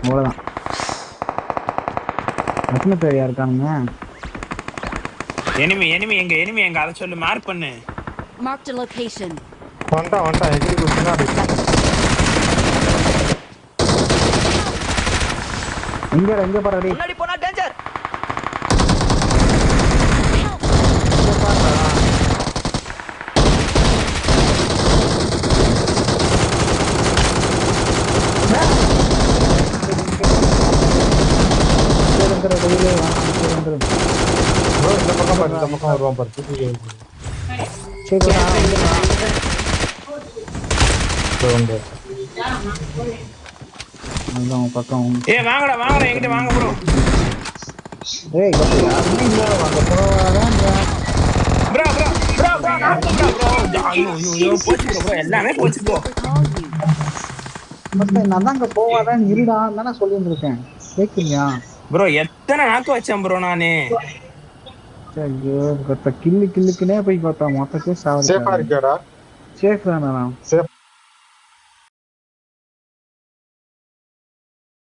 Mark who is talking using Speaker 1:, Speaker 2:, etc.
Speaker 1: அவ்வளவுதான். எத்தனை பேர் இருக்கானுங்க?
Speaker 2: எனிமி எங்க அத சொல்லு, மார்க் பண்ணு.
Speaker 3: Marked a location.
Speaker 4: வண்டா எகிரி குச்சினா
Speaker 1: எங்க பாரு
Speaker 5: முன்னாடி போனா டேஞ்சர்.
Speaker 4: ப்ரோ இந்த பக்கம் வருவான் பாரு.
Speaker 1: பக்கம்
Speaker 2: வாங்கடா என்கிட்ட வாங்க ப்ரோ. போச்சு ப்ரோ, எல்லாமே போச்சு ப்ரோ.
Speaker 1: நான் அங்க போவாதான் இருடா தானே சொல்லிட்டு இருக்கேன், கேக்குறியா
Speaker 2: ப்ரோ? எத்தனை நாக்கு வச்சேன் ப்ரோ நானு.
Speaker 1: கில்லுக்குனே போய் பார்த்தா மொத்தத்தையும்
Speaker 4: சேஃபா இருக்கியாடா?
Speaker 1: சேஃப் தானே.